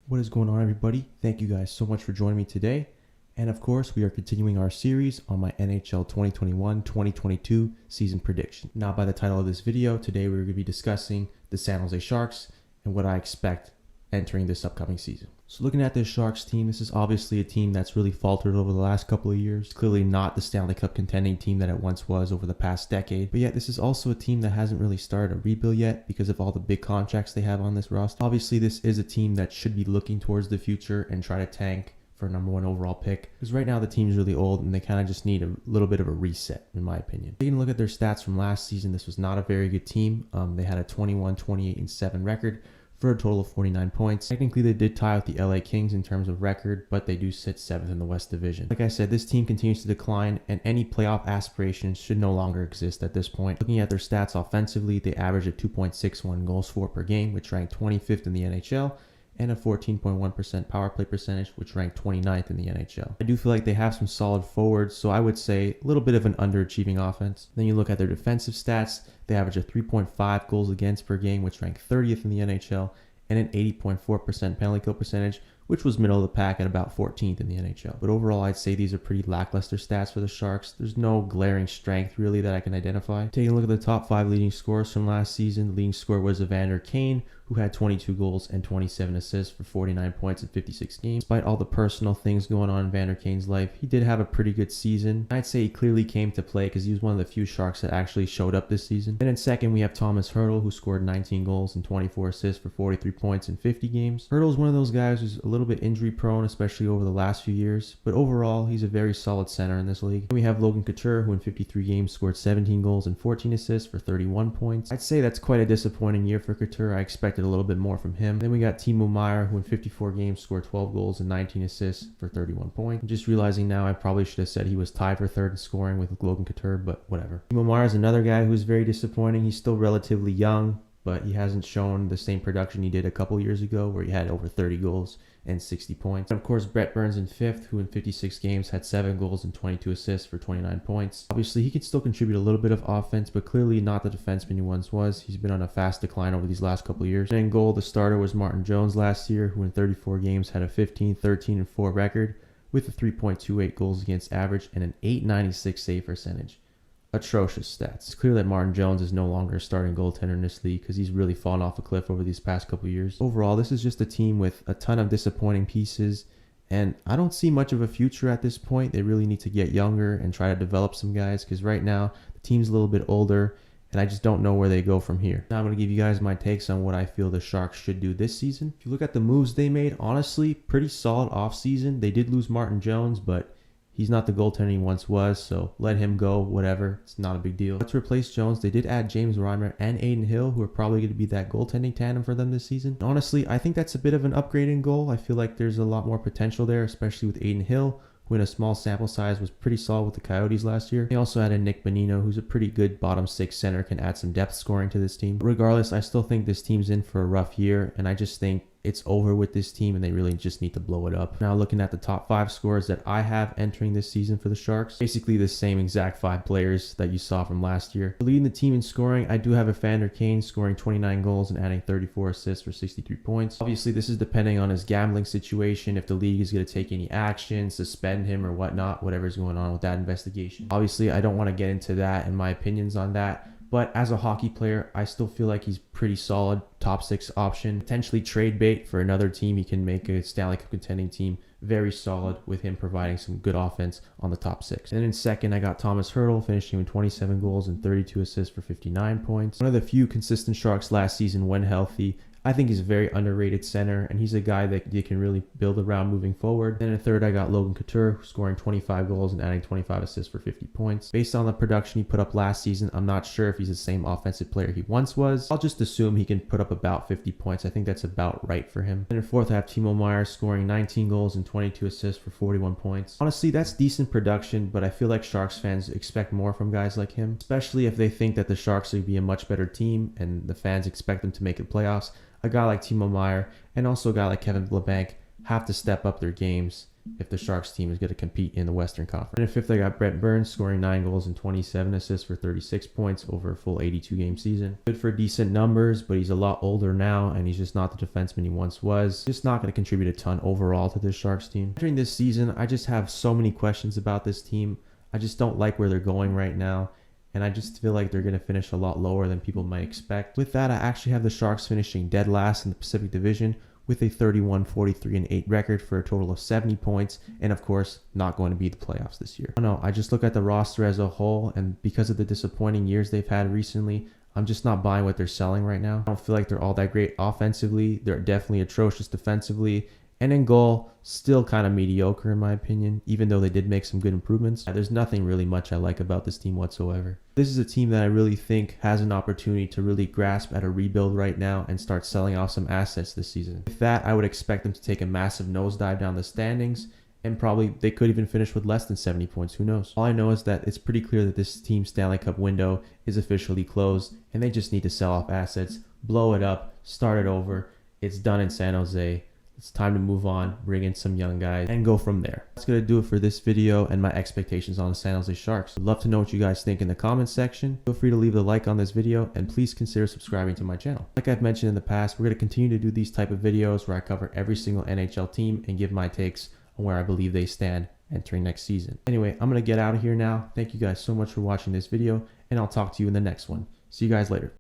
What is going on, everybody? Thank you guys so much for joining me today. And of course, we are continuing our series on my NHL 2021-2022 season prediction. Now, by the title of this video, today we're going to be discussing the San Jose Sharks and what I expect entering this upcoming season. So looking at this Sharks team, this is obviously a team that's really faltered over the last couple of years. Clearly not the Stanley Cup contending team that it once was over the past decade. But yet this is also a team that hasn't really started a rebuild yet because of all the big contracts they have on this roster. Obviously this is a team that should be looking towards the future and try to tank for a number one overall pick. Because right now the team's really old and they kind of just need a little bit of a reset, in my opinion. Taking a look at their stats from last season, this was not a very good team. They had a 21-28-7 record for a total of 49 points. Technically, they did tie with the LA Kings in terms of record, but they do sit 7th in the West Division. Like I said, this team continues to decline, and any playoff aspirations should no longer exist at this point. Looking at their stats offensively, they average a 2.61 goals for per game, which ranked 25th in the NHL, and a 14.1% power play percentage, which ranked 29th in the NHL. I do feel like they have some solid forwards, so I would say a little bit of an underachieving offense. Then you look at their defensive stats, they average a 3.5 goals against per game, which ranked 30th in the NHL, and an 80.4% penalty kill percentage, which was middle of the pack at about 14th in the NHL. But overall, I'd say these are pretty lackluster stats for the Sharks. There's no glaring strength really that I can identify. Taking a look at the top 5 leading scorers from last season, the leading scorer was Evander Kane, who had 22 goals and 27 assists for 49 points in 56 games. Despite all the personal things going on in Evander Kane's life, he did have a pretty good season. I'd say he clearly came to play because he was one of the few Sharks that actually showed up this season. Then in second, we have Thomas Hertl, who scored 19 goals and 24 assists for 43 points in 50 games. Hertl is one of those guys who's a little bit injury prone, especially over the last few years, but overall, he's a very solid center in this league. Then we have Logan Couture, who in 53 games scored 17 goals and 14 assists for 31 points. I'd say that's quite a disappointing year for Couture. I expected a little bit more from him. Then we got Timo Meyer, who in 54 games scored 12 goals and 19 assists for 31 points. I'm just realizing now I probably should have said he was tied for third in scoring with Logan Couture, but whatever. Timo Meyer is another guy who's very disappointing. He's still relatively young, but he hasn't shown the same production he did a couple years ago where he had over 30 goals and 60 points. And of course, Brett Burns in 5th, who in 56 games had 7 goals and 22 assists for 29 points. Obviously, he can still contribute a little bit of offense, but clearly not the defenseman he once was. He's been on a fast decline over these last couple of years. And in goal, the starter was Martin Jones last year, who in 34 games had a 15, 13, and 4 record with a 3.28 goals against average and an 896 save percentage. Atrocious stats. It's clear that Martin Jones is no longer a starting goaltender in this league because he's really fallen off a cliff over these past couple of years. Overall, this is just a team with a ton of disappointing pieces, and I don't see much of a future at this point. They really need to get younger and try to develop some guys because right now the team's a little bit older and I just don't know where they go from here. Now I'm going to give you guys my takes on what I feel the Sharks should do this season. If you look at the moves they made, honestly, pretty solid offseason. They did lose Martin Jones, but he's not the goaltender he once was, so let him go, whatever. It's not a big deal. To replace Jones, they did add James Reimer and Adin Hill, who are probably going to be that goaltending tandem for them this season. And honestly, I think that's a bit of an upgrade in goal. I feel like there's a lot more potential there, especially with Adin Hill, who in a small sample size was pretty solid with the Coyotes last year. They also added Nick Bonino, who's a pretty good bottom 6 center, can add some depth scoring to this team. But regardless, I still think this team's in for a rough year, and I just think it's over with this team and they really just need to blow it up. Now looking at the top 5 scorers that I have entering this season for the Sharks, basically the same exact 5 players that you saw from last year. Leading the team in scoring, I do have Evander Kane scoring 29 goals and adding 34 assists for 63 points. Obviously this is depending on his gambling situation, if the league is going to take any action, suspend him or whatnot, whatever's going on with that investigation. Obviously I don't want to get into that and my opinions on that. But as a hockey player, I still feel like he's pretty solid, top 6 option. Potentially trade bait for another team. He can make a Stanley Cup contending team very solid with him providing some good offense on the top 6. And then in second, I got Thomas Hertl finishing with 27 goals and 32 assists for 59 points. One of the few consistent Sharks last season when healthy. I think he's a very underrated center, and he's a guy that you can really build around moving forward. Then in third, I got Logan Couture, scoring 25 goals and adding 25 assists for 50 points. Based on the production he put up last season, I'm not sure if he's the same offensive player he once was. I'll just assume he can put up about 50 points. I think that's about right for him. Then in fourth, I have Timo Meyer, scoring 19 goals and 22 assists for 41 points. Honestly, that's decent production, but I feel like Sharks fans expect more from guys like him, especially if they think that the Sharks will be a much better team and the fans expect them to make the playoffs. A guy like Timo Meyer and also a guy like Kevin Labanc have to step up their games if the Sharks team is going to compete in the Western Conference. And in fifth, I got Brent Burns scoring 9 goals and 27 assists for 36 points over a full 82-game season. Good for decent numbers, but he's a lot older now, and he's just not the defenseman he once was. Just not going to contribute a ton overall to this Sharks team. During this season, I just have so many questions about this team. I just don't like where they're going right now, and I just feel like they're going to finish a lot lower than people might expect. With that, I actually have the Sharks finishing dead last in the Pacific Division with a 31-43-8 record for a total of 70 points, and of course, not going to be the playoffs this year. I just look at the roster as a whole, and because of the disappointing years they've had recently, I'm just not buying what they're selling right now. I don't feel like they're all that great offensively. They're definitely atrocious defensively. And in goal, still kind of mediocre in my opinion, even though they did make some good improvements. There's nothing really much I like about this team whatsoever. This is a team that I really think has an opportunity to really grasp at a rebuild right now and start selling off some assets this season. With that, I would expect them to take a massive nosedive down the standings, and probably they could even finish with less than 70 points, who knows. All I know is that it's pretty clear that this team's Stanley Cup window is officially closed, and they just need to sell off assets, blow it up, start it over. It's done in San Jose. It's time to move on, bring in some young guys, and go from there. That's going to do it for this video and my expectations on the San Jose Sharks. I'd love to know what you guys think in the comments section. Feel free to leave a like on this video, and please consider subscribing to my channel. Like I've mentioned in the past, we're going to continue to do these type of videos where I cover every single NHL team and give my takes on where I believe they stand entering next season. Anyway, I'm going to get out of here now. Thank you guys so much for watching this video, and I'll talk to you in the next one. See you guys later.